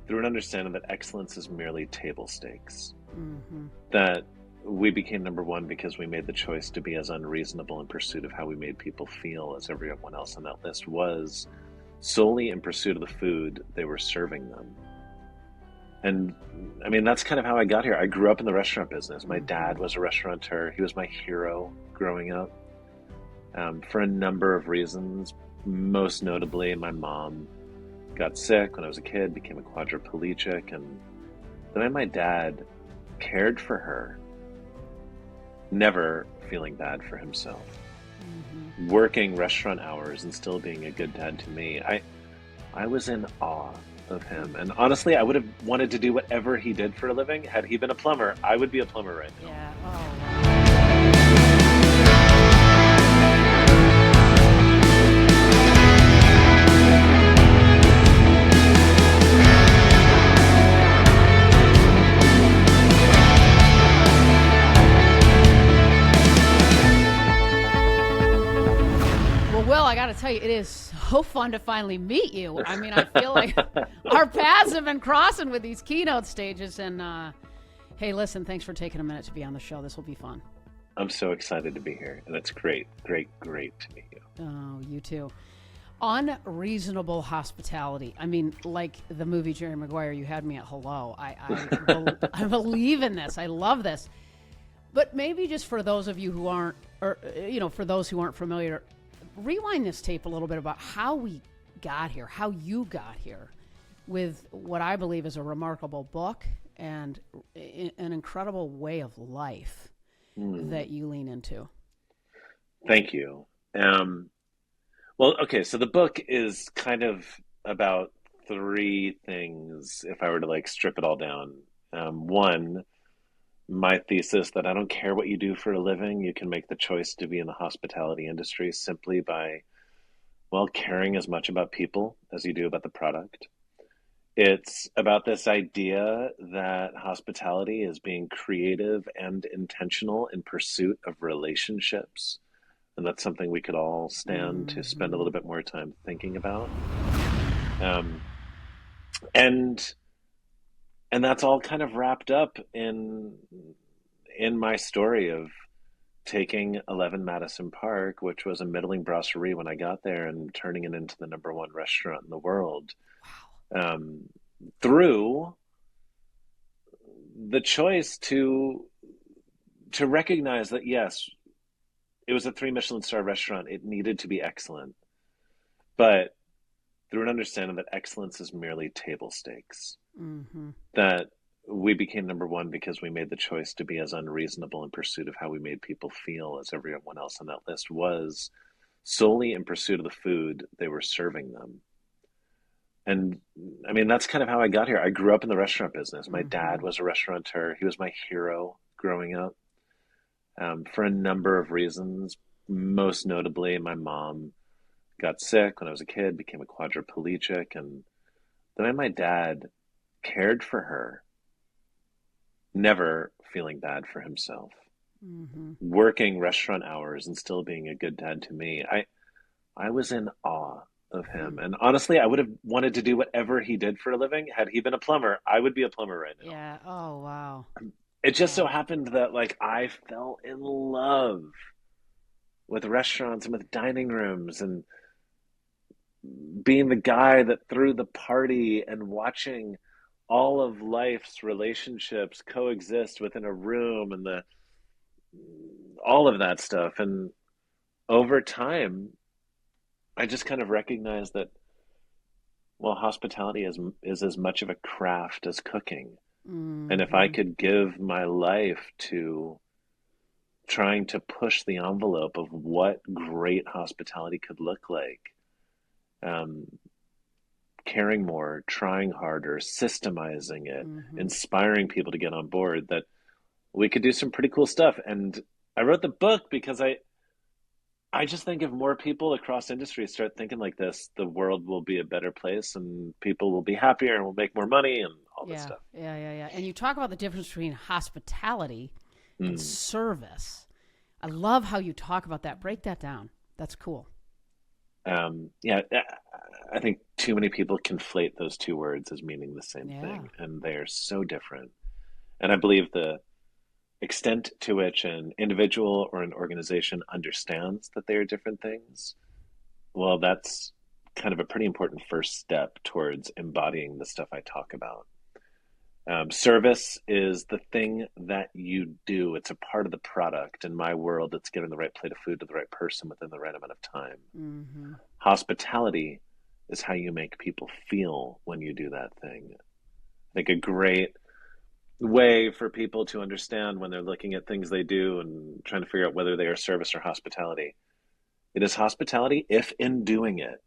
through an understanding that excellence is merely table stakes. Mm-hmm. That we became number one because we made the choice to be as unreasonable in pursuit of how we made people feel as everyone else on that list was, solely in pursuit of the food they were serving them. And I mean, that's kind of how I got here. I grew up in the restaurant business. My Mm-hmm. dad was a restaurateur. He was my hero growing up, for a number of reasons. Most notably, my mom got sick when I was a kid, became a quadriplegic, and the way my dad cared for her, never feeling bad for himself, Mm-hmm. working restaurant hours and still being a good dad to me. I was in awe of him. And honestly, I would have wanted to do whatever he did for a living. Had he been a plumber, I would be a plumber right now. Yeah. Oh, wow. Well, Will, I got to tell you, it is so fun to finally meet you. I mean, I feel like our paths have been crossing with these keynote stages. And hey, listen, thanks for taking a minute to be on the show. This will be fun. I'm so excited to be here. And it's great, great, great to meet you. Oh, you too. Unreasonable hospitality. I mean, like the movie Jerry Maguire, you had me at hello. I believe in this. I love this. But maybe just for those of you who aren't, or, for those who aren't familiar, rewind this tape a little bit about how we got here, how you got here with what I believe is a remarkable book and an incredible way of life that you lean into. Thank you. Well, okay, so the book is kind of about three things if I were to like strip it all down. One, my thesis that I don't care what you do for a living, you can make the choice to be in the hospitality industry simply by, well, caring as much about people as you do about the product. It's about this idea that hospitality is being creative and intentional in pursuit of relationships. And that's something we could all stand to spend a Mm-hmm. little bit more time thinking about. Um, and and that's all kind of wrapped up in my story of taking 11 Madison Park, which was a middling brasserie when I got there, and turning it into the number one restaurant in the world, um, through the choice to recognize that yes, it was a three Michelin star restaurant. It needed to be excellent, but through an understanding that excellence is merely table stakes. Mm-hmm. That we became number one because we made the choice to be as unreasonable in pursuit of how we made people feel as everyone else on that list was, solely in pursuit of the food they were serving them. And I mean, that's kind of how I got here. I grew up in the restaurant business. My Mm-hmm. dad was a restaurateur. He was my hero growing up, for a number of reasons. Most notably, my mom got sick when I was a kid, became a quadriplegic, and the way my dad cared for her, never feeling bad for himself, Mm-hmm. working restaurant hours and still being a good dad to me. I was in awe of him. And honestly, I would have wanted to do whatever he did for a living. Had he been a plumber, I would be a plumber right now. Yeah. Oh, wow. It just so Wow. happened that like I fell in love with restaurants and with dining rooms and being the guy that threw the party and watching all of life's relationships coexist within a room and the all of that stuff. And over time, I just kind of recognized that, well, hospitality is as much of a craft as cooking. And if I Mm-hmm. could give my life to trying to push the envelope of what great hospitality could look like, um, caring more, trying harder, systemizing it, Mm-hmm. inspiring people to get on board, that we could do some pretty cool stuff. And I wrote the book because I just think if more people across industries start thinking like this, the world will be a better place and people will be happier and will make more money and all this Yeah. stuff. Yeah. Yeah. Yeah. And you talk about the difference between hospitality and Mm. service. I love how you talk about that. Break that down. That's cool. Yeah, I think too many people conflate those two words as meaning the same Yeah. thing, and they are so different. And I believe the extent to which an individual or an organization understands that they are different things, well, that's kind of a pretty important first step towards embodying the stuff I talk about. Service is the thing that you do. It's a part of the product. In my world, it's giving the right plate of food to the right person within the right amount of time. Mm-hmm. Hospitality is how you make people feel when you do that thing. I think a great way for people to understand when they're looking at things they do and trying to figure out whether they are service or hospitality. It is hospitality if in doing it,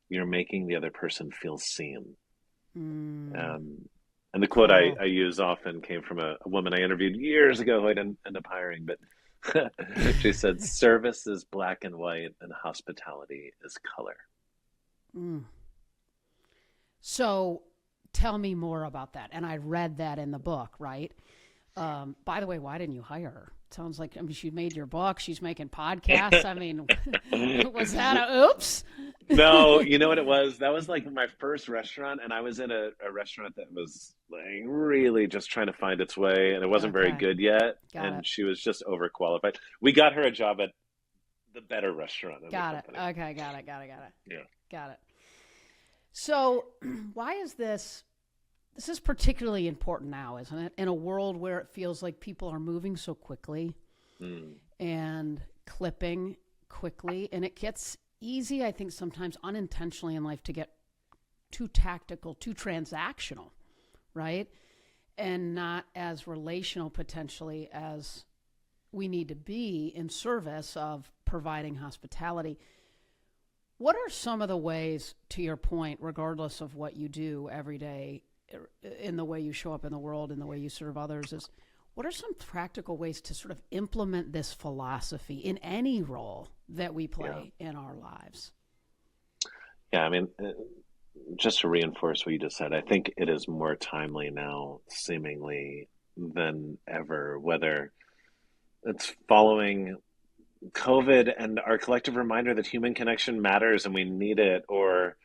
you're making the other person feel seen. Mm. Um, and the quote Cool. I use often came from a woman I interviewed years ago who I didn't end up hiring, but she said, service is black and white and hospitality is color. Mm. So tell me more about that. And I read that in the book, right? By the way, why didn't you hire her? Sounds like, I mean, she made your book. She's making podcasts. I mean, was that a oops? No, you know what it was? That was like my first restaurant, and I was in a restaurant that was like really just trying to find its way, and it wasn't very Okay. good yet, Got it. and she was just overqualified. We got her a job at the better restaurant in the Got it. company. Okay. Got it. Got it. Got it. Yeah. Got it. So, why is this? This is particularly important now, isn't it? In a world where it feels like people are moving so quickly Mm, and clipping quickly, and it gets easy, I think, sometimes unintentionally in life to get too tactical, too transactional, right? And not as relational potentially as we need to be in service of providing hospitality. What are some of the ways, to your point, regardless of what you do every day, in the way you show up in the world, in the way you serve others, is what are some practical ways to sort of implement this philosophy in any role that we yeah. play in our lives? Yeah, I mean, just to reinforce what you just said, I think it is more timely now, seemingly, than ever, whether it's following COVID and our collective reminder that human connection matters and we need it, or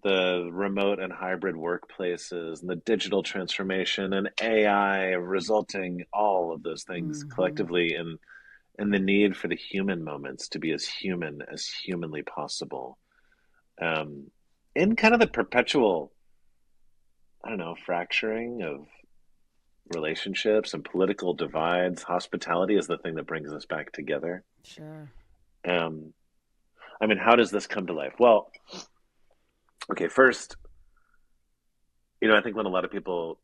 the remote and hybrid workplaces and the digital transformation and AI resulting all of those things Mm-hmm. collectively in the need for the human moments to be as humanly possible. Um, in kind of the perpetual, I don't know, fracturing of relationships and political divides, hospitality is the thing that brings us back together. Sure. Um, I mean, how does this come to life? Well, okay, first, I think when a lot of people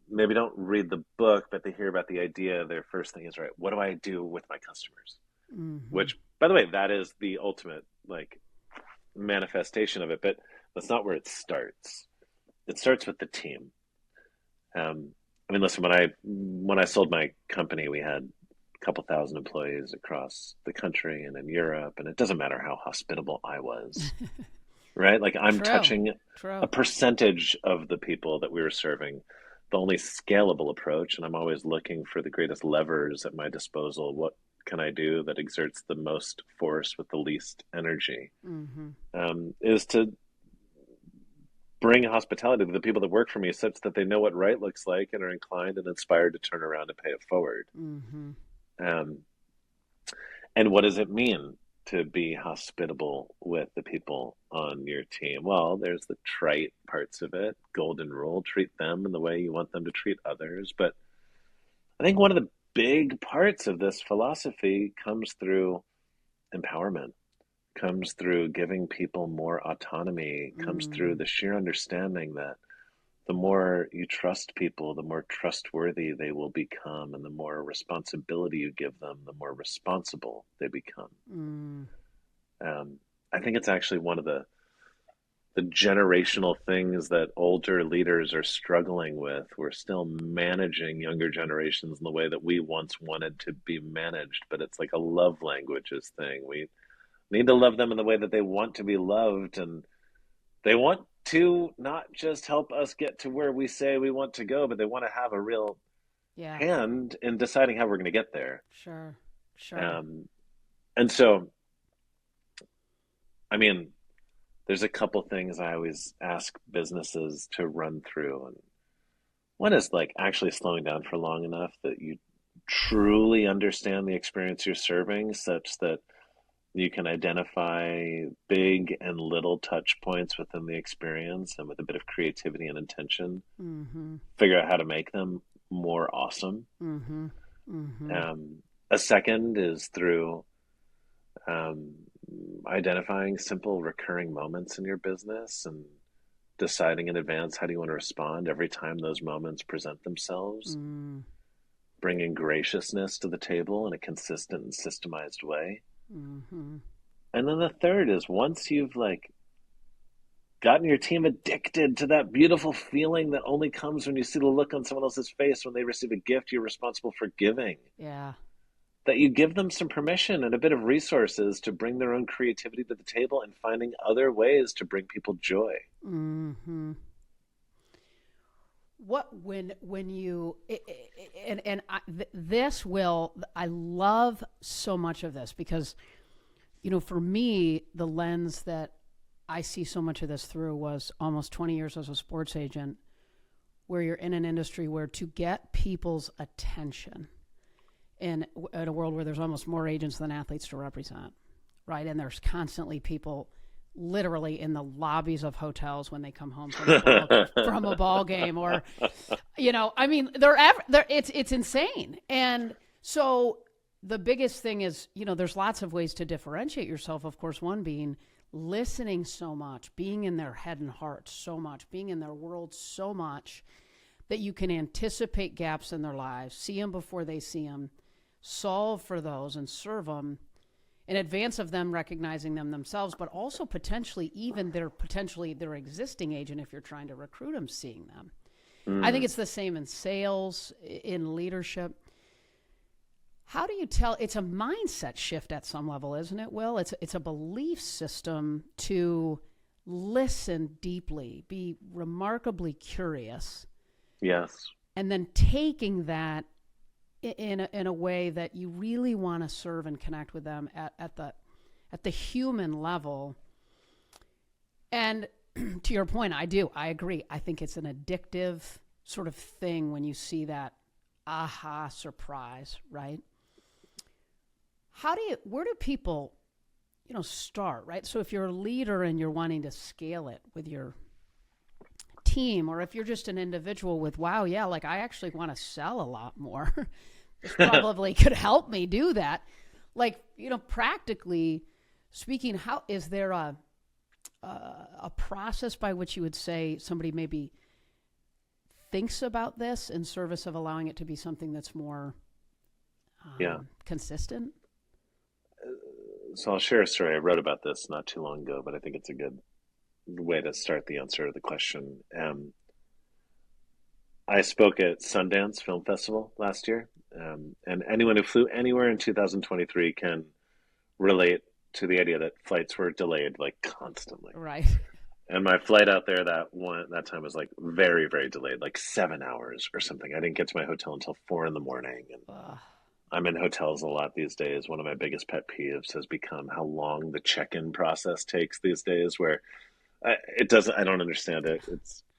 maybe don't read the book, but they hear about the idea, their first thing is, right, what do I do with my customers? Mm-hmm. Which, by the way, that is the ultimate like manifestation of it, but that's not where it starts. It starts with the team. I mean, listen, when I sold my company, we had a couple thousand employees across the country and in Europe, and it doesn't matter how hospitable I was, right? Like I'm True. touching a True. percentage of the people that we were serving. The only scalable approach, and I'm always looking for the greatest levers at my disposal. What can I do that exerts the most force with the least energy? Mm-hmm. Is to bring hospitality to the people that work for me such that they know what right looks like and are inclined and inspired to turn around and pay it forward. Mm-hmm. Um, and what does it mean to be hospitable with the people on your team? Well, there's the trite parts of it, golden rule, treat them in the way you want them to treat others. But I think one of the big parts of this philosophy comes through empowerment, comes through giving people more autonomy, comes through Mm. the sheer understanding that the more you trust people, the more trustworthy they will become, and the more responsibility you give them, the more responsible they become. Mm. Um, I think it's actually one of the generational things that older leaders are struggling with. We're still managing younger generations in the way that we once wanted to be managed, but it's like a love languages thing. We need to love them in the way that they want to be loved, and they want to not just help us get to where we say we want to go, but they want to have a real Yeah. hand in deciding how we're going to get there. Sure. Sure. Um, and so I mean, there's a couple things I always ask businesses to run through, and one is like actually slowing down for long enough that you truly understand the experience you're serving, such that you can identify big and little touch points within the experience, and with a bit of creativity and intention, Mm-hmm. figure out how to make them more awesome. Mm-hmm. Mm-hmm. A second is through um, identifying simple recurring moments in your business and deciding in advance how do you want to respond every time those moments present themselves, Mm-hmm. bringing graciousness to the table in a consistent and systemized way. Mm-hmm. And then the third is once you've like gotten your team addicted to that beautiful feeling that only comes when you see the look on someone else's face when they receive a gift you're responsible for giving, Yeah. that you give them some permission and a bit of resources to bring their own creativity to the table and finding other ways to bring people joy. Mm-hmm. What when you and this will I love so much of this because for me the lens that I see so much of this through was almost 20 years as a sports agent, where you're in an industry where to get people's attention in a world where there's almost more agents than athletes to represent, right? And there's constantly people literally in the lobbies of hotels when they come home from a ball game, or I mean, it's insane. And so the biggest thing is, there's lots of ways to differentiate yourself. Of course, one being listening so much, being in their head and heart so much, being in their world so much that you can anticipate gaps in their lives, see them before they see them, solve for those and serve them in advance of them recognizing them themselves, but also potentially even their existing agent, if you're trying to recruit them, seeing them. I think it's the same in sales, in leadership. How do you tell? It's a mindset shift at some level, isn't it, Will? It's a belief system to listen deeply, be remarkably curious. Yes. And then taking that in a way that you really want to serve and connect with them at the human level. And to your point, I agree. I think it's an addictive sort of thing when you see that aha surprise, right? Where do people, start, right? So if you're a leader and you're wanting to scale it with your team, or if you're just an individual with, wow, yeah, like I actually want to sell a lot more. This probably could help me do that. Like, practically speaking, how is there a process by which you would say somebody maybe thinks about this in service of allowing it to be something that's more consistent? So I'll share a story. I wrote about this not too long ago, but I think it's a good way to start the answer to the question. I spoke at Sundance Film Festival last year, and anyone who flew anywhere in 2023 can relate to the idea that flights were delayed like constantly. Right. And my flight out there that time was like very, very delayed, like 7 hours or something. I didn't get to my hotel until 4 in the morning, and I'm in hotels a lot these days. One of my biggest pet peeves has become how long the check-in process takes these days, where I don't understand it.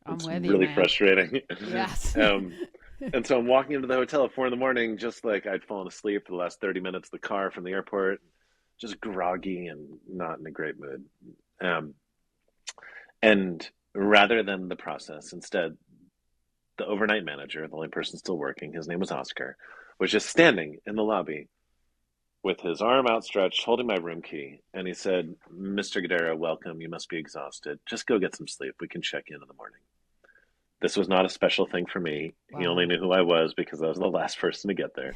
I'm It's with you, really man. frustrating. Yes. And so I'm walking into the hotel at 4 in the morning, just like I'd fallen asleep for the last 30 minutes of the car from the airport, just groggy and not in a great mood. Um, and rather than the process, instead, the overnight manager, the only person still working, his name was Oscar, was just standing in the lobby with his arm outstretched, holding my room key. And he said, "Mr. Guidara, welcome. You must be exhausted. Just go get some sleep. We can check in the morning." This was not a special thing for me. He only Wow. knew who I was because I was the last person to get there.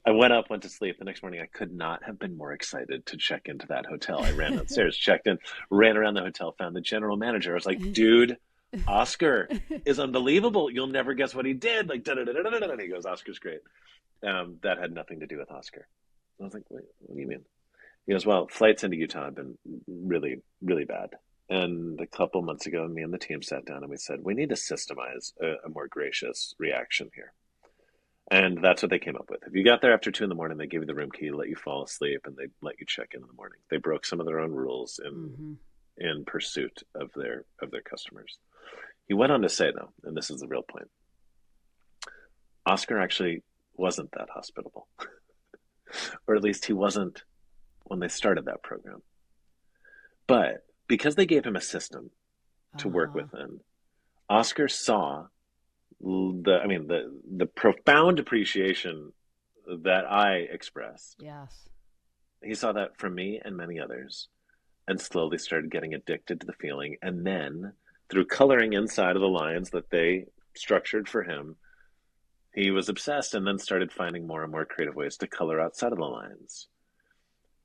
I went to sleep. The next morning, I could not have been more excited to check into that hotel. I ran downstairs, checked in, ran around the hotel, found the general manager. I was like, "Dude, Oscar is unbelievable. You'll never guess what he did." Like, da da da da da da. And he goes, "Oscar's great." That had nothing to do with Oscar. I was like, "Wait, what do you mean?" He goes, "Well, flights into Utah have been really, really bad. And a couple months ago, me and the team sat down and we said, we need to systemize a more gracious reaction here. And that's what they came up with. If you got there after 2 in the morning, they gave you the room key, let you fall asleep, and they let you check in the morning. They broke some of their own rules Mm-hmm. in pursuit of their customers. He went on to say, though, and this is the real point, Oscar actually wasn't that hospitable, or at least he wasn't when they started that program. But because they gave him a system to work Uh-huh. within, Oscar saw the profound appreciation that I expressed. Yes. He saw that from me and many others, and slowly started getting addicted to the feeling. And then, through coloring inside of the lines that they structured for him, he was obsessed and then started finding more and more creative ways to color outside of the lines.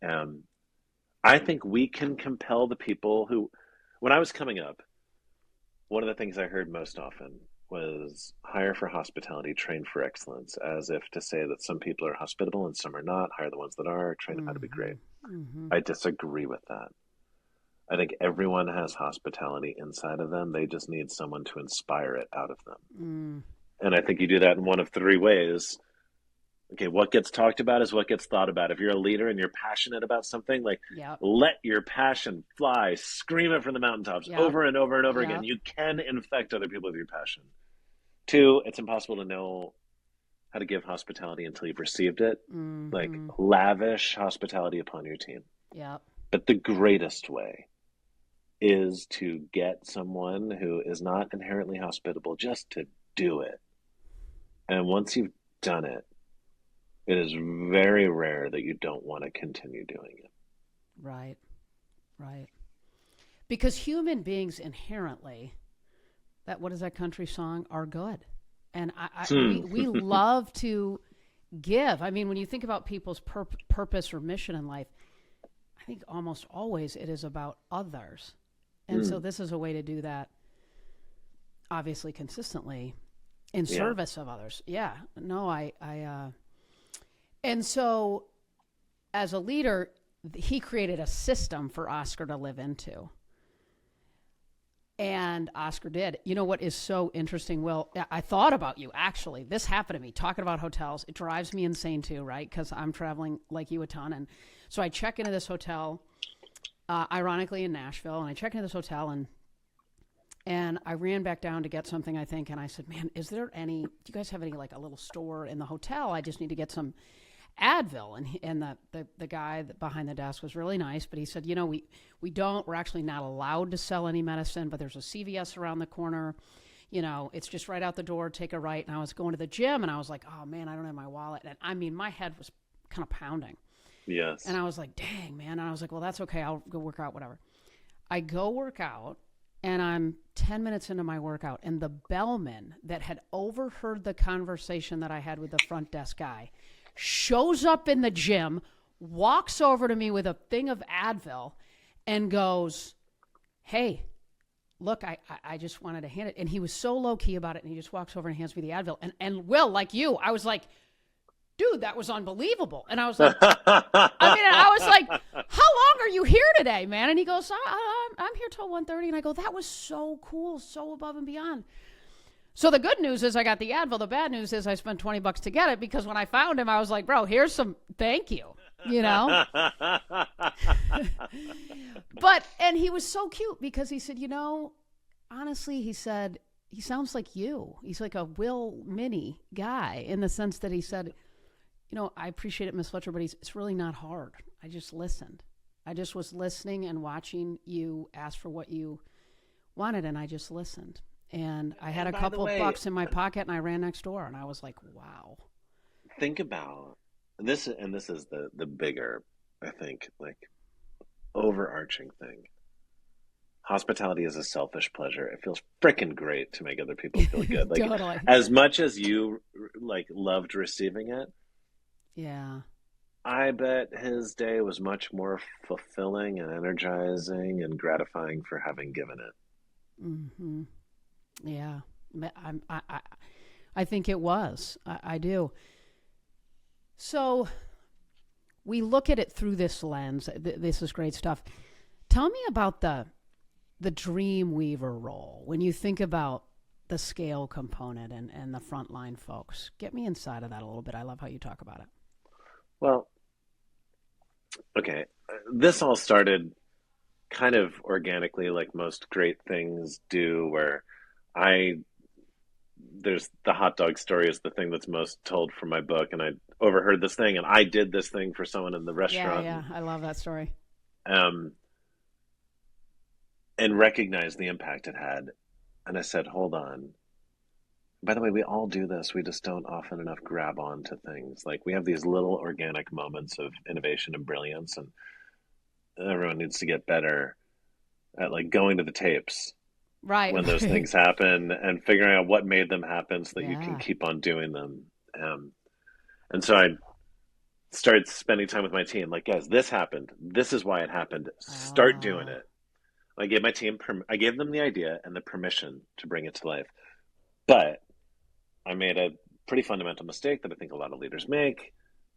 Um, I think we can compel the people who, when I was coming up, one of the things I heard most often was hire for hospitality, train for excellence, as if to say that some people are hospitable and some are not. Hire the ones that are, train them how to be Mm-hmm. great. Mm-hmm. I disagree with that. I think everyone has hospitality inside of them. They just need someone to inspire it out of them. Mm. And I think you do that in one of three ways. Okay, what gets talked about is what gets thought about. If you're a leader and you're passionate about something, like Yep. let your passion fly, scream it from the mountaintops Yep. over and over and over again. Yep. You can infect other people with your passion. Two, it's impossible to know how to give hospitality until you've received it. Like Mm-hmm. lavish hospitality upon your team. Yep. But the greatest way is to get someone who is not inherently hospitable just to do it. And once you've done it, it is very rare that you don't want to continue doing it. Right. Right. Because human beings inherently, that what is that country song, are good. And Hmm. we love to give. I mean, when you think about people's purpose or mission in life, I think almost always it is about others. And so Hmm. this is a way to do that, obviously consistently in Yeah. service of others. Yeah. No, and so as a leader, he created a system for Oscar to live into. And Oscar did. You know what is so interesting? Well, I thought about you actually. This happened to me talking about hotels. It drives me insane too, right? Because I'm traveling like you a ton. And so I check into this hotel, ironically in Nashville, and I check into this hotel and I ran back down to get something, I think, and I said, "Man, is there any? Do you guys have any like a little store in the hotel? I just need to get some Advil." And the guy behind the desk was really nice, but he said, "You know, we don't. We're actually not allowed to sell any medicine, but there's a CVS around the corner. You know, it's just right out the door. Take a right." And I was going to the gym, and I was like, "Oh man, I don't have my wallet." And I mean, my head was kind of pounding, and Yes. I was like, "Dang, man!" And I was like, "Well, that's okay. I'll go work out, whatever." I go work out, and I'm 10 minutes into my workout, and the bellman that had overheard the conversation that I had with the front desk guy shows up in the gym, walks over to me with a thing of Advil, and goes, "Hey, look, I just wanted to hand it." And he was so low key about it, and he just walks over and hands me the Advil. And Will, like you, I was like, "Dude, that was unbelievable." And I was like, I was like, "How long are you here today, man?" And he goes, I'm here till 1:30." And I go, "That was so cool, so above and beyond." So the good news is I got the Advil. The bad news is I spent $20 to get it because when I found him, I was like, "Bro, here's some thank you," you know? And he was so cute because he said, honestly, he said, he sounds like you. He's like a Will Mini guy in the sense that he said, "I appreciate it, Miss Fletcher, but it's really not hard. I just listened. I just was listening and watching you ask for what you wanted, and I just listened. And I had And a by the couple of way, bucks in my pocket, and I ran next door, and I was like, wow." think about this, and this is the bigger, I think, like overarching thing. Hospitality is a selfish pleasure. It feels freaking great to make other people feel good. Like Totally. as much as you like loved receiving it, Yeah. I bet his day was much more fulfilling and energizing and gratifying for having given it. Mm-hmm. Yeah. I think it was. I do. So we look at it through this lens. This is great stuff. Tell me about the dream weaver role when you think about the scale component and the frontline folks. Get me inside of that a little bit. I love how you talk about it. Well, okay. This all started kind of organically, like most great things do, where I there's the hot dog story is the thing that's most told from my book, and I overheard this thing, and I did this thing for someone in the Yeah, restaurant, yeah, I love that story. um, and recognized the impact it had. And I said, hold on. By the way, we all do this. We just don't often enough grab on to things. Like we have these little organic moments of innovation and brilliance, and everyone needs to get better at like going to the tapes Right, when those right. things happen and figuring out what made them happen so that you can Yeah. keep on doing them. Um, and so I started spending time with my team. Like, guys, this happened. This is why it happened. Start doing Oh, it. I gave my team, I gave them the idea and the permission to bring it to life. But I made a pretty fundamental mistake that I think a lot of leaders make.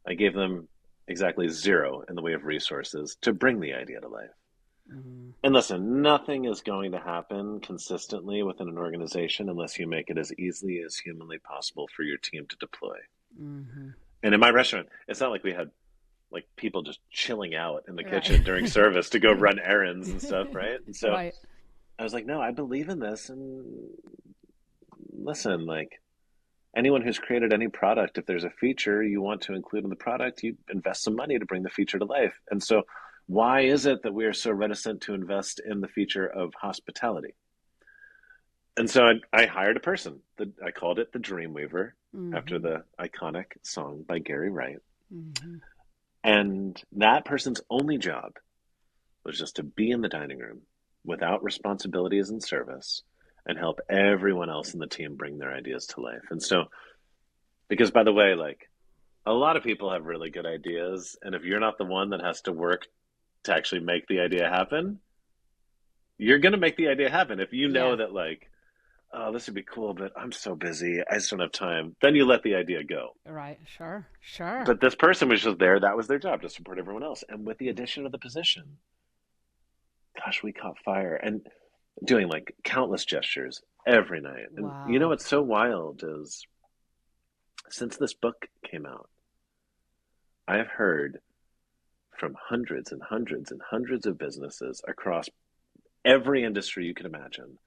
I gave them exactly zero in the way of resources to bring the idea to life. mm, And listen, nothing is going to happen consistently within an organization unless you make it as easily as humanly possible for your team to deploy. mm-hmm. And in my restaurant, it's not like we had like people just chilling out in the Right. kitchen during service to go run errands and stuff, right? And so Right. I was like, no, I believe in this. And listen, like anyone who's created any product, if there's a feature you want to include in the product, you invest some money to bring the feature to life. And so, why is it that we are so reticent to invest in the feature of hospitality? And so I hired a person. I called it the Dreamweaver after Mm-hmm. the iconic song by Gary Wright. Mm-hmm. And that person's only job was just to be in the dining room without responsibilities and service and help everyone else in the team bring their ideas to life. And so, because by the way, like a lot of people have really good ideas, and if you're not the one that has to work to actually make the idea happen, you're going to make the idea happen. If you know Yeah. that, like, oh, this would be cool, but I'm so busy, I just don't have time, then you let the idea go. Right. Sure. Sure. But this person was just there, that was their job to support everyone else. And with the addition of the position, gosh, we caught fire and doing like countless gestures every night. And you know Wow. what's so wild is since this book came out, I have heard from hundreds and hundreds and hundreds of businesses across every industry you can imagine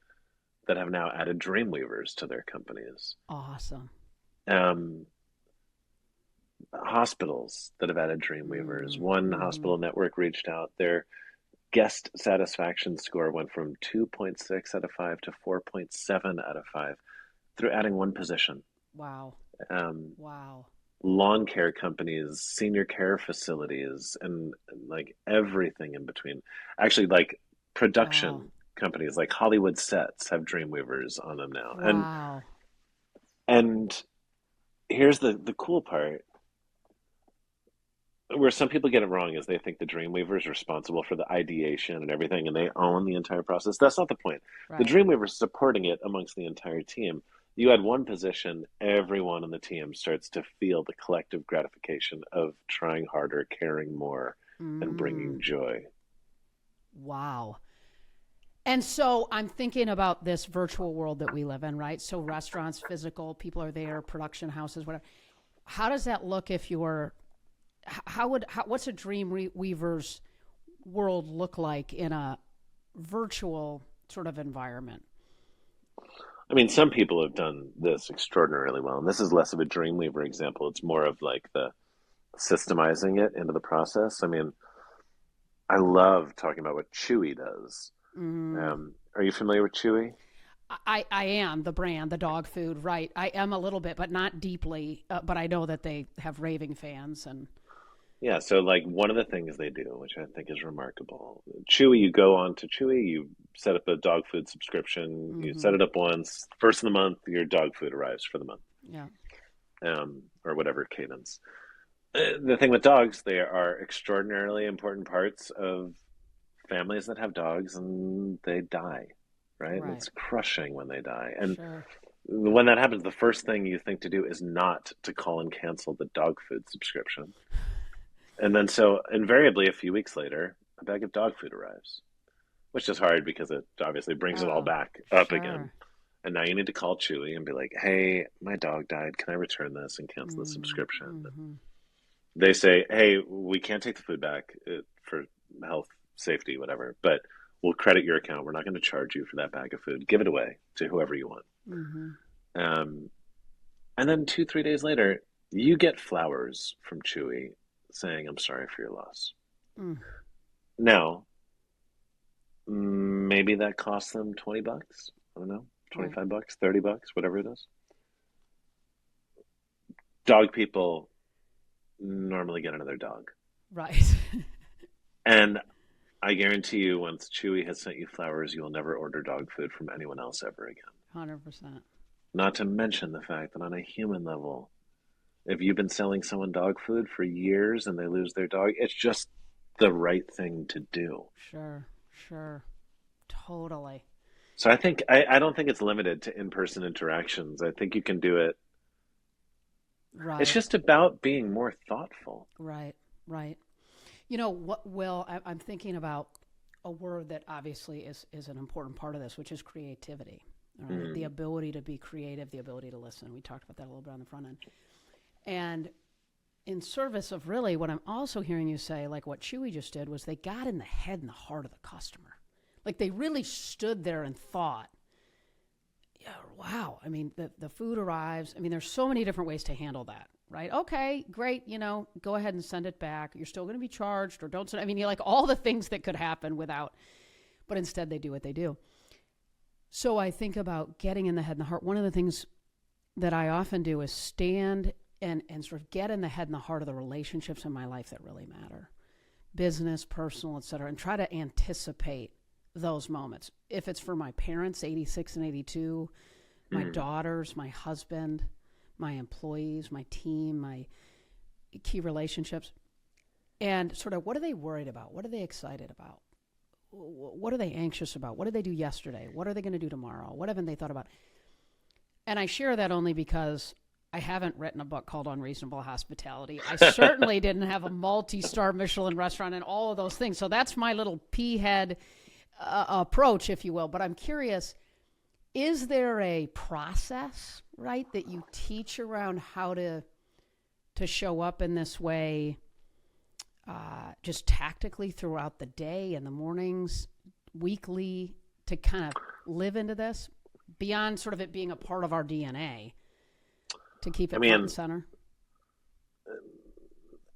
that have now added Dreamweavers to their companies. Awesome. Um, Hospitals that have added Dreamweavers. Mm, One mm-hmm. hospital network reached out. Their guest satisfaction score went from 2.6 out of 5 to 4.7 out of 5 through adding one position. Wow. Um, Wow. Lawn care companies, senior care facilities, and like everything in between. Actually, like Wow. production companies like Hollywood sets have Dreamweavers on them now. Wow. And here's the cool part where some people get it wrong is they think the Dreamweaver is responsible for the ideation and everything and they own the entire process. That's not the point. The Right. Dreamweaver is supporting it amongst the entire team. You add one position, everyone in the team starts to feel the collective gratification of trying harder, caring more, and Mm, bringing joy. wow. And so I'm thinking about this virtual world that we live in, right? So restaurants, physical, people are there, production houses, whatever. How does that look if you're what's a weaver's world look like in a virtual sort of environment? I mean, some people have done this extraordinarily well, and this is less of a Dreamweaver example. It's more of like the systemizing it into the process. I mean, I love talking about what Chewy does. Mm, Are you familiar with Chewy? I am the brand, the dog food, right? I am a little bit, but not deeply. But I know that they have raving fans, and Yeah, so like one of the things they do, which I think is remarkable, Chewy, you go on to Chewy, you set up a dog food subscription, you set mm-hmm, it up once, first of the month, your dog food arrives for the month, yeah, or whatever cadence. The thing with dogs, they are extraordinarily important parts of families that have dogs and they die, right? And right, it's crushing when they die. And sure, when that happens, the first thing you think to do is not to call and cancel the dog food subscription. And then, so invariably, a few weeks later, a bag of dog food arrives, which is hard because it obviously brings it all oh, back up again. sure, And now you need to call Chewy and be like, hey, my dog died. Can I return this and cancel the subscription? And Mm-hmm. they say, hey, we can't take the food back for health, safety, whatever, but we'll credit your account. We're not going to charge you for that bag of food. Give it away to whoever you want. Mm-hmm. Um, and then 2, 3 days later, you get flowers from Chewy saying, I'm sorry for your loss. Mm. Now, maybe that costs them $20. I don't know, Right. $25, $30, whatever it is. Dog people normally get another dog. Right. And I guarantee you, once Chewy has sent you flowers, you will never order dog food from anyone else ever again. 100%. Not to mention the fact that on a human level, if you've been selling someone dog food for years and they lose their dog, it's just the right thing to do. Sure. Sure. Totally. So I don't think it's limited to in-person interactions. I think you can do it. It's Right. just about being more thoughtful. Right. Right. You know what, Will, I'm thinking about a word that obviously is an important part of this, which is creativity. All right? The Mm, ability to be creative, the ability to listen. We talked about that a little bit on the front end. And in service of really what I'm also hearing you say, like what Chewy just did, was they got in the head and the heart of the customer. Like they really stood there and thought, yeah, wow. I mean, the food arrives. I mean, there's so many different ways to handle that, right? Okay, great. Go ahead and send it back. You're still going to be charged or don't send. I mean, you like all the things that could happen without, but instead they do what they do. So I think about getting in the head and the heart. One of the things that I often do is stand and sort of get in the head and the heart of the relationships in my life that really matter, business, personal, et cetera, and try to anticipate those moments. If it's for my parents, 86 and 82, my mm. daughters, my husband, my employees, my team, my key relationships, and sort of what are they worried about? What are they excited about? What are they anxious about? What did they do yesterday? What are they going to do tomorrow? What haven't they thought about? And I share that only because I haven't written a book called Unreasonable Hospitality. I certainly didn't have a multi-star Michelin restaurant and all of those things. So that's my little pea head approach, if you will. But I'm curious, is there a process, right, that you teach around how to show up in this way, just tactically throughout the day, in the mornings, weekly, to kind of live into this beyond sort of it being a part of our DNA, to keep I it front and mean, center?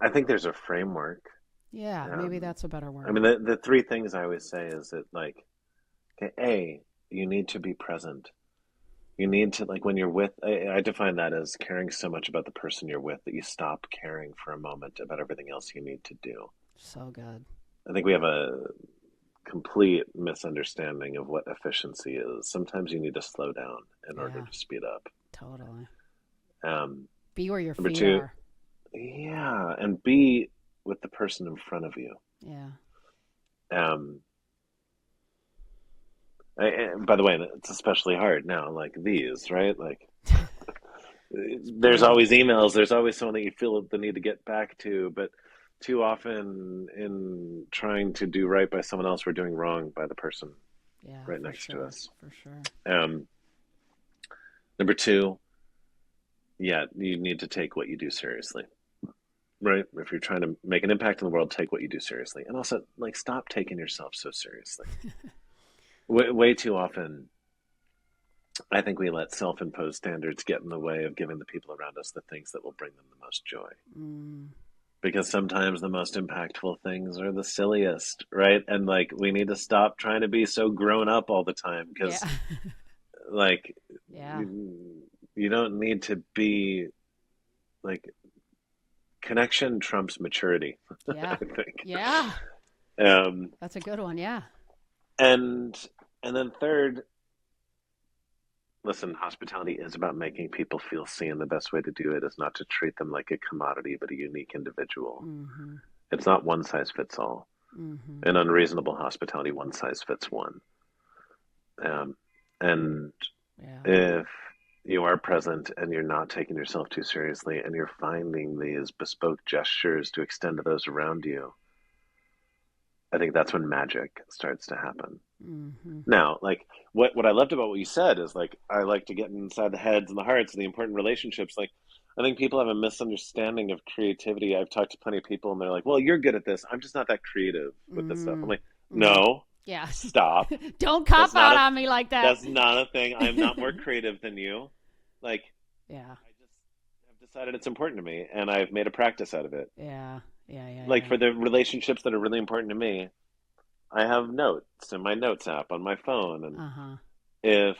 I think there's a framework. Yeah, maybe Um, that's a better I word. mean, the three things I always say is that, like, okay, A, you need to be present. You need to, like, when you're with, I define that as caring so much about the person you're with that you stop caring for a moment about everything else you need to do. So good. I think we have a complete misunderstanding of what efficiency is. Sometimes you need to slow down in order Yeah, to speed up. totally. Um, Be where your Number feet two, are. yeah, and be with the person in front of you. Yeah. Um, by the way, it's especially hard now, like these, right? Like, there's Yeah. always emails, there's always someone that you feel the need to get back to, but too often in trying to do right by someone else, we're doing wrong by the person Yeah, right for next to sure. us. For sure. Um, Number two, yeah, you need to take what you do seriously, right? If you're trying to make an impact in the world, take what you do seriously. And also, like, stop taking yourself so seriously. Way too often, I think we let self-imposed standards get in the way of giving the people around us the things that will bring them the most joy. Mm, Because sometimes the most impactful things are the silliest, right? And like we need to stop trying to be so grown up all the time yeah. because like Yeah. you don't need to be like connection trumps maturity, I Yeah. think. Yeah. Um, That's a good one. Yeah. and and then third, listen, hospitality is about making people feel seen. The best way to do it is not to treat them like a commodity, but a unique individual. Mm-hmm. It's not one size fits all. Mm-hmm. In unreasonable hospitality, one size fits one. Um, and Yeah. if you are present and you're not taking yourself too seriously and you're finding these bespoke gestures to extend to those around you, I think that's when magic starts to happen. Mm-hmm. Now, like what I loved about what you said is like I like to get inside the heads and the hearts of the important relationships. Like I think people have a misunderstanding of creativity. I've talked to plenty of people and they're like, "Well, you're good at this. I'm just not that creative with this stuff." I'm Mm. like, Mm. "No, Yeah. stop. Don't cop That's not out a on me like that. that's not a thing. I'm not more creative than you." Like Yeah. I just have decided it's important to me and I've made a practice out of it. Yeah. Yeah. Yeah. Like Yeah. for the relationships that are really important to me, I have notes in my notes app on my phone, and Uh huh. if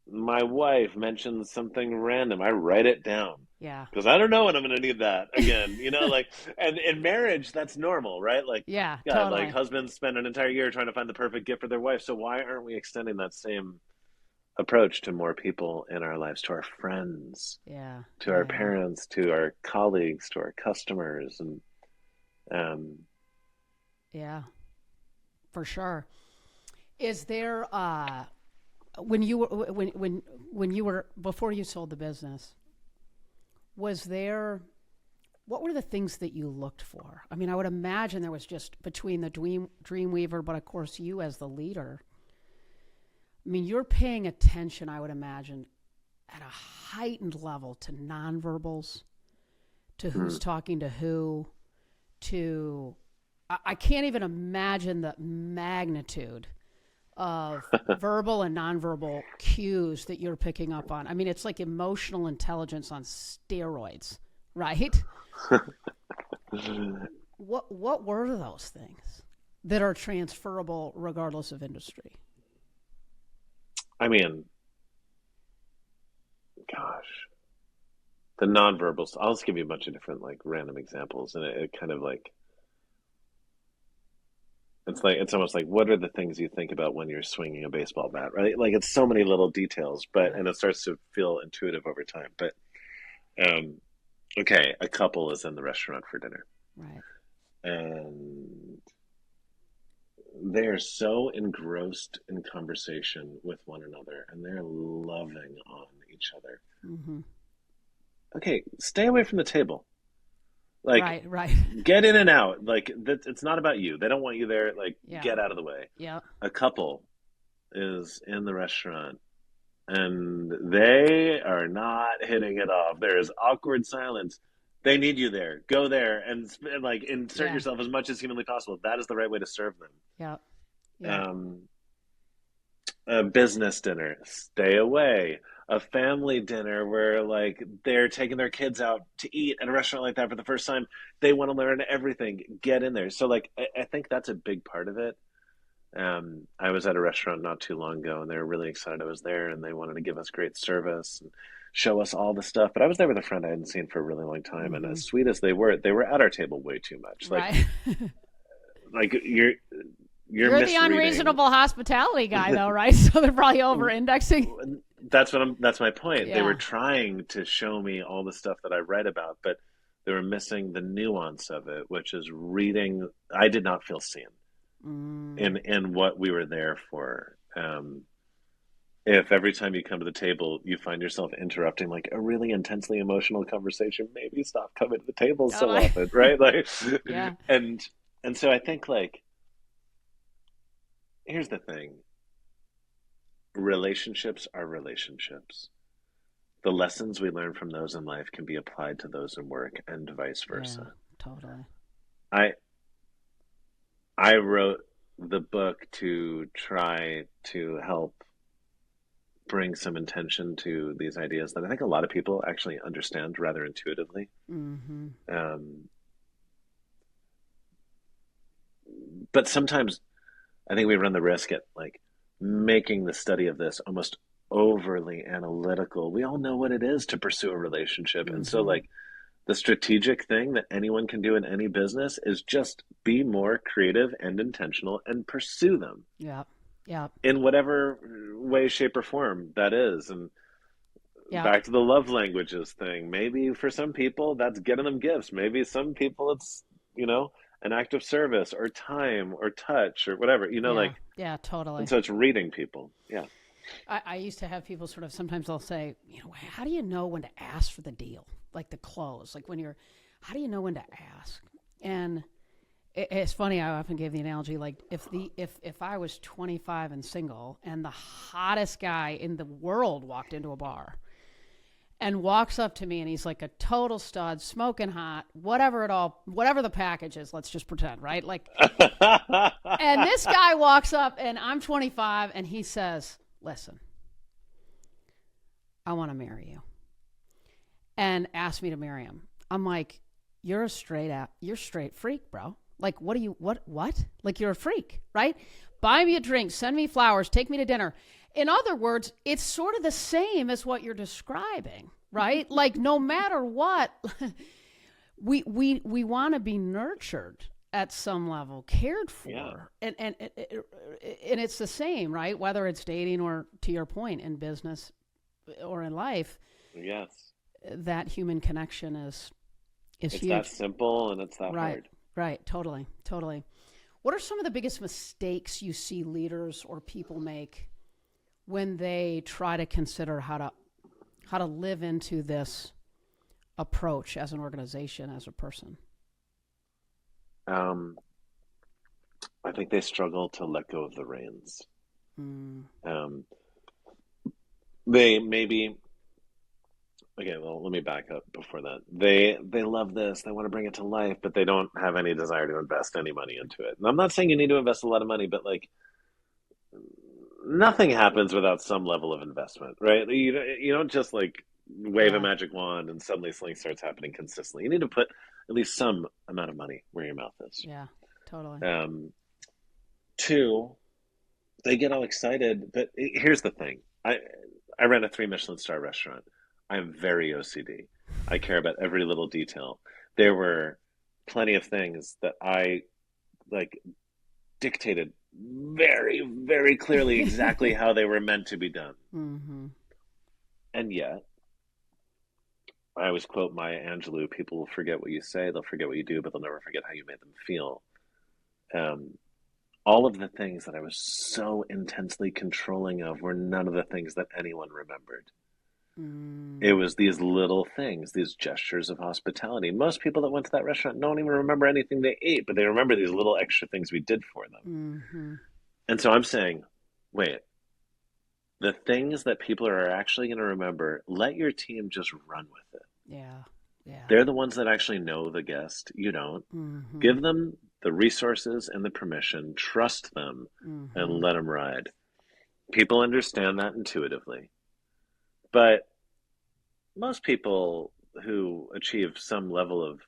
my wife mentions something random, I write it down Yeah. because I don't know when I'm going to need that again. Like, and in marriage, that's normal, right? Like, Yeah. God, like Totally. husbands spend an entire year trying to find the perfect gift for their wife. So why aren't we extending that same approach to more people in our lives, to our friends, Yeah. to our Yeah. Yeah. parents, to our colleagues, to our customers, and um, Yeah. For sure. Is there when you were when you were before you sold the business, was there what were the things that you looked for? I mean, I would imagine there was just between the dream weaver, but of course you as the leader. I mean, you're paying attention, I would imagine, at a heightened level to nonverbals, to who's mm. talking to who, to I can't even imagine the magnitude of verbal and nonverbal cues that you're picking up on. I mean, it's like emotional intelligence on steroids, right? What were those things that are transferable regardless of industry? I mean, gosh, the nonverbals. I'll just give you a bunch of different like random examples, and it kind of like it's almost like what are the things you think about when you're swinging a baseball bat, right? Like it's so many little details, but Yeah, and it starts to feel intuitive over time. But um, okay, a couple is in the restaurant for dinner, right. and they are so engrossed in conversation with one another, and they're loving on each other. Mm-hmm. Okay, stay away from the table. Like Right, right. get in and out. Like that, it's not about you. They don't want you there. Like Yeah, get out of the way. yeah. A couple is in the restaurant and they are not hitting it off. There is awkward silence. They need you there. Go there and like insert Yeah, yourself as much as humanly possible. That is the right way to serve yeah, them. yeah, A business dinner, stay away. A family dinner where like they're taking their kids out to eat at a restaurant like that for the first time, they want to learn everything. Get in there. So like I think that's a big part of it. I was at a restaurant not too long ago, and they were really excited I was there, and they wanted to give us great service and show us all the stuff. But I was there with a friend I hadn't seen for a really long time, and mm-hmm. as sweet as they were at our table way too much. Right. Like you're You're the misreading. unreasonable hospitality guy, though, right? So they're probably over indexing. That's my point. They were Yeah. trying to show me all the stuff that I read about, but they were missing the nuance of it, which is reading. I did not feel seen Mm, in what we were there for. If every time you come to the table you find yourself interrupting like a really intensely emotional conversation, maybe stop coming to the table so totally. often, right? Like, Yeah. and so I think like here's the thing: relationships are relationships. The lessons we learn from those in life can be applied to those in work and vice Yeah. versa. Totally. I I wrote the book to try to help bring some intention to these ideas that I think a lot of people actually understand rather intuitively. Mm-hmm. Um, but sometimes I think we run the risk at like making the study of this almost overly analytical. We all know what it is to pursue a relationship. And so, Mm-hmm. like, the strategic thing that anyone can do in any business is just be more creative and intentional and pursue them Yeah. Yeah. in whatever way, shape, or form that is. And Yeah. back to the love languages thing. Maybe for some people, that's getting them gifts. Maybe some people, it's, you know, an act of service or time or touch or whatever, Yeah. like, Yeah. and Totally. so it's reading people. Yeah. I used to have people sort of sometimes they'll say, how do you know when to ask for the deal? Like the close, like when you're, how do you know when to ask? And it's funny. I often give the analogy like if I was 25 and single, and the hottest guy in the world walked into a bar and walks up to me, and he's like a total stud, smoking hot, whatever the package is. Let's just pretend, right? Like, and this guy walks up, and I'm 25, and he says, "Listen, I want to marry you," and asked me to marry him. I'm like, you're a straight freak, bro. Like, what? Like, you're a freak, right? Buy me a drink, send me flowers, take me to dinner. In other words, it's sort of the same as what you're describing, right? Like, no matter what, we want to be nurtured at some level, cared for. Yeah. And it's the same, right? Whether it's dating or, to your point, in business or in life. Yes. That human connection is it's huge. That simple, and it's that hard. Right. Totally. What are some of the biggest mistakes you see leaders or people make when they try to consider how to live into this approach as an organization, as a person? I think they struggle to let go of the reins. They maybe. Okay, well, let me back up before that. They love this. They want to bring it to life, but they don't have any desire to invest any money into it. And I'm not saying you need to invest a lot of money, but like nothing happens without some level of investment, right? You don't just like wave a magic wand and suddenly something starts happening consistently. You need to put at least some amount of money where your mouth is. Yeah, totally. Two, they get all excited, but here's the thing. I ran a 3 Michelin star restaurant. I'm very OCD. I care about every little detail. There were plenty of things that I like dictated very, very clearly exactly how they were meant to be done. Mm-hmm. And yet, I always quote Maya Angelou, people will forget what you say, they'll forget what you do, but they'll never forget how you made them feel. All of the things that I was so intensely controlling of were none of the things that anyone remembered. It was these little things, these gestures of hospitality. Most people that went to that restaurant don't even remember anything they ate, but they remember these little extra things we did for them. Mm-hmm. And so I'm saying, wait, the things that people are actually going to remember, let your team just run with it. Yeah. They're the ones that actually know the guest. You don't. Mm-hmm. Give them the resources and the permission, trust them, and let them ride. People understand that intuitively. But most people who achieve some level of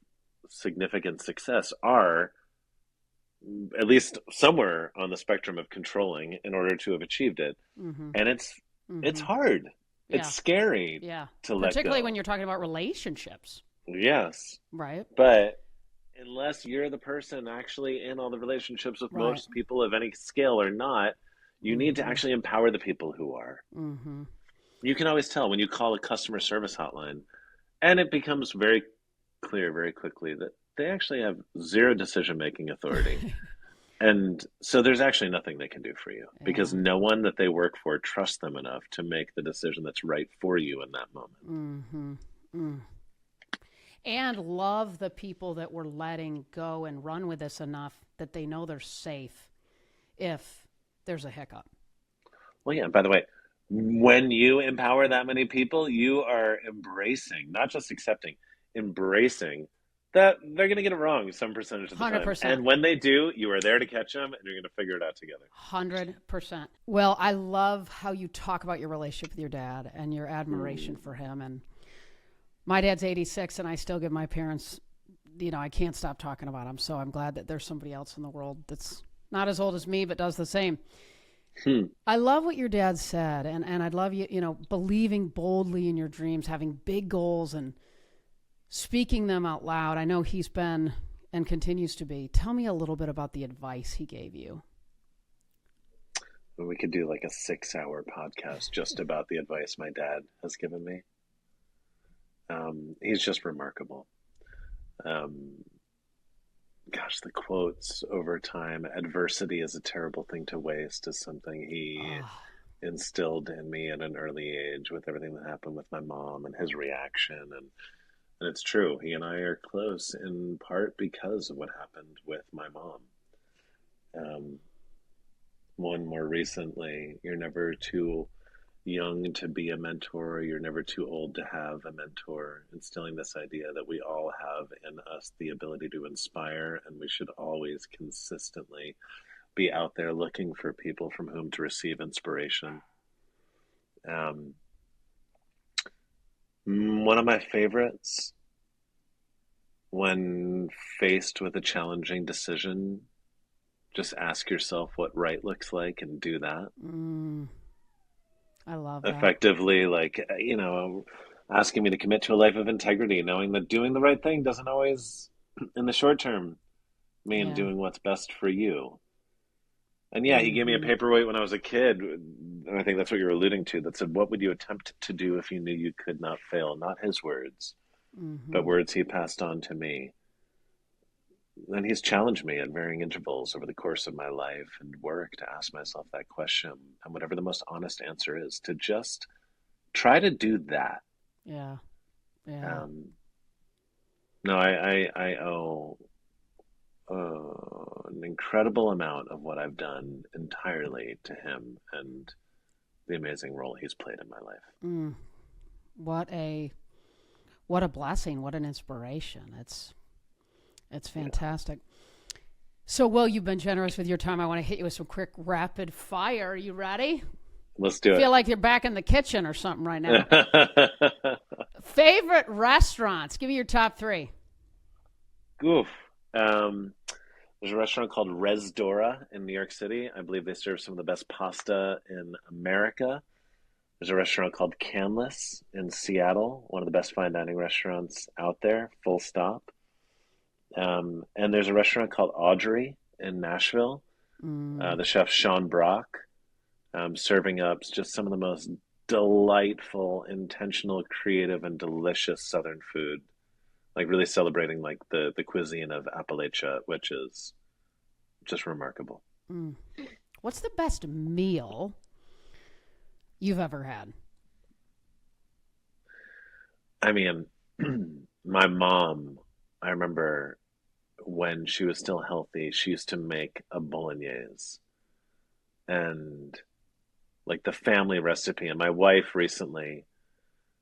significant success are at least somewhere on the spectrum of controlling in order to have achieved it. And it's hard. It's scary to let go. Particularly when you're talking about relationships. Yes. Right. But unless you're the person actually in all the relationships with most people of any scale or not, you need to actually empower the people who are. You can always tell when you call a customer service hotline, and it becomes very clear very quickly that they actually have zero decision-making authority. And so there's actually nothing they can do for you because no one that they work for trusts them enough to make the decision that's right for you in that moment. And love the people that we're letting go and run with this enough that they know they're safe if there's a hiccup. Well, yeah, by the way, when you empower that many people, you are embracing, not just accepting, embracing that they're going to get it wrong some percentage of the 100%. time. And when they do, you are there to catch them and you're going to figure it out together. 100%. Well, I love how you talk about your relationship with your dad and your admiration for him. And my dad's 86 and I still give my parents, I can't stop talking about him. So I'm glad that there's somebody else in the world that's not as old as me, but does the same. I love what your dad said. And I'd love you, believing boldly in your dreams, having big goals and speaking them out loud. I know he's been and continues to be. Tell me a little bit about the advice he gave you. We could do like a 6-hour podcast just about the advice my dad has given me. He's just remarkable. Gosh, the quotes over time. Adversity is a terrible thing to waste is something he instilled in me at an early age with everything that happened with my mom and his reaction. And it's true. He and I are close in part because of what happened with my mom. Um, One more recently, you're never too young to be a mentor, you're never too old to have a mentor, instilling this idea that we all have in us the ability to inspire, and we should always consistently be out there looking for people from whom to receive inspiration. Um, One of my favorites, when faced with a challenging decision, just ask yourself what right looks like and do that. Mm, I love that. Effectively, like, asking me to commit to a life of integrity, knowing that doing the right thing doesn't always, in the short term, mean Yeah. doing what's best for you. And yeah, he gave me a Hmm. paperweight when I was a kid, and I think that's what you're alluding to, that said, what would you attempt to do if you knew you could not fail? Not his words, but Hmm. words he passed on to me. And he's challenged me at varying intervals over the course of my life and work to ask myself that question. And whatever the most honest answer is, to just try to do that. Yeah. Yeah. Um, no, I owe an incredible amount of what I've done entirely to him and the amazing role he's played in my life. Mm. What a what a blessing. What an inspiration. It's Yeah, fantastic. So, Will, you've been generous with your time. I want to hit you with some quick rapid fire. Are you ready? let's do Feel like you're back in the kitchen or something right now. it. Favorite restaurants? Give me your top three. Goof. Um, there's a restaurant called Resdora in New York City. I believe they serve some of the best pasta in America. There's a restaurant called Canlis in Seattle, one of the best fine dining restaurants out there, full stop. And there's a restaurant called Audrey in Nashville. Mm, The chef Sean Brock, serving up just some of the most delightful, intentional, creative, and delicious Southern food. Like really celebrating like the cuisine of Appalachia, which is just remarkable. mm. What's the best meal you've ever had? I mean, my mom, I remember when she was still healthy, she used to make a bolognese and like the family recipe. And my wife recently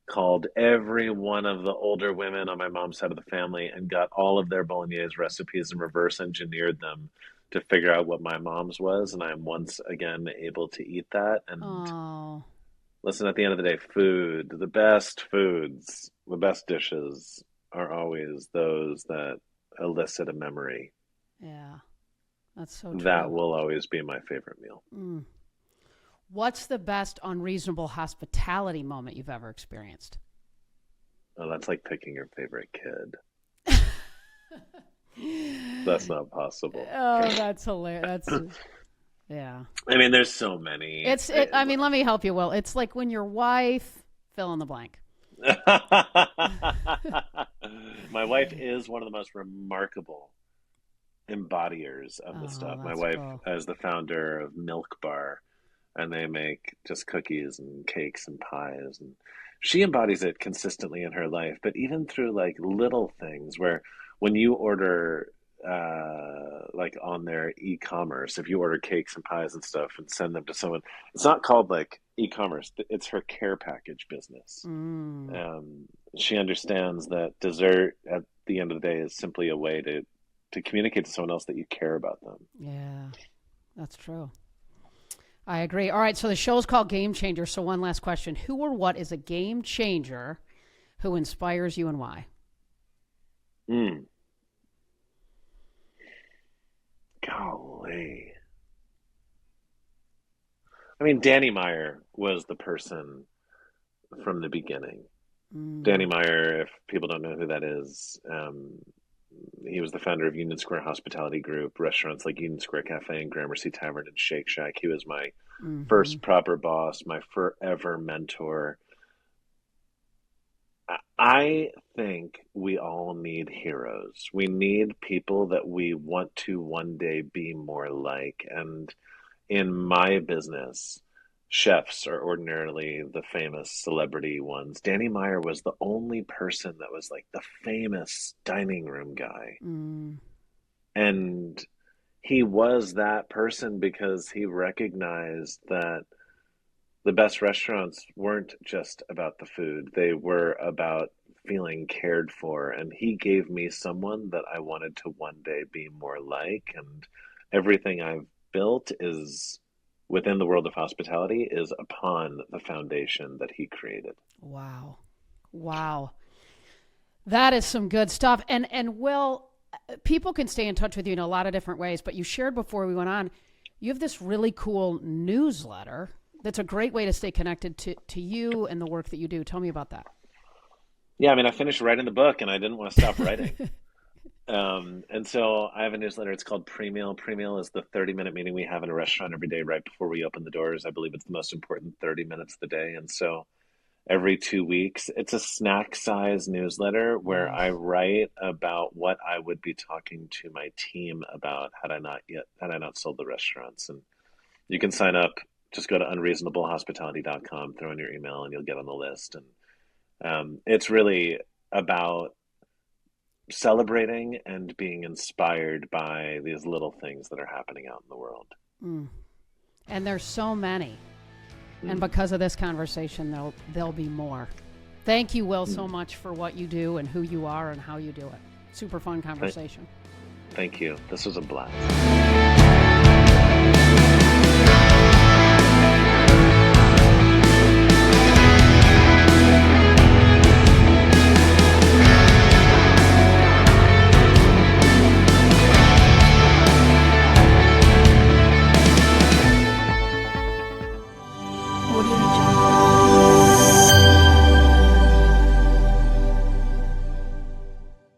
called every one of the older women on my mom's side of the family and got all of their bolognese recipes and reverse engineered them to figure out what my mom's was. And I am once again able to eat that. And Oh, listen, at the end of the day, food, the best foods, the best dishes are always those that elicit a memory. yeah. That's so That true. will always be my favorite meal. Mm. What's the best unreasonable hospitality moment you've ever experienced? Oh, that's like picking your favorite kid. That's not possible. Oh, that's hilarious. That's yeah. I mean, there's so many. It's it. I mean, let me help you. Will it's like when your wife fill in the blank. My wife is one of the most remarkable embodiers of the Oh, stuff. My that's wife cool. is the founder of Milk Bar, and they make just cookies and cakes and pies, and she embodies it consistently in her life. But even through like little things, where when you order like on their e-commerce, if you order cakes and pies and stuff and send them to someone, it's not called like e-commerce, it's her care package business. Mm, um, she understands that dessert at the end of the day is simply a way to communicate to someone else that you care about them. yeah, that's true. I agree. All right, so the show's called Game Changer. So one last question: who or what is a game changer who inspires you and why? Mm, golly. I mean, Danny Meyer was the person from the beginning. Danny Mm, Meyer, if people don't know who that is, he was the founder of Union Square Hospitality Group, restaurants like Union Square Cafe and Gramercy Tavern and Shake Shack. He was my mm-hmm. first proper boss, my forever mentor. I think we all need heroes. We need people that we want to one day be more like. And in my business, chefs are ordinarily the famous celebrity ones. Danny Meyer was the only person that was like the famous dining room guy. Mm. And he was that person because he recognized that the best restaurants weren't just about the food, they were about feeling cared for. And he gave me someone that I wanted to one day be more like. And everything I've built is within the world of hospitality is upon the foundation that he created. Wow. Wow. That is some good stuff. And Will, people can stay in touch with you in a lot of different ways, but you shared before we went on, you have this really cool newsletter that's a great way to stay connected to you and the work that you do. Tell me about that. Yeah, I mean, I finished writing the book and I didn't want to stop writing. And so I have a newsletter. It's called Pre-Meal. Pre-Meal is the 30-minute meeting we have in a restaurant every day right before we open the doors. I believe it's the most important 30 minutes of the day. And so every 2 weeks, it's a snack size newsletter where Nice. I write about what I would be talking to my team about had I not sold the restaurants. And you can sign up. Just go to unreasonablehospitality.com, throw in your email, and you'll get on the list. And it's really about celebrating and being inspired by these little things that are happening out in the world. Mm. And there's so many. And Mm. because of this conversation, there'll be more. Thank you, Will, so much for what you do and who you are and how you do it. Super fun conversation. Thank you. This was a blast.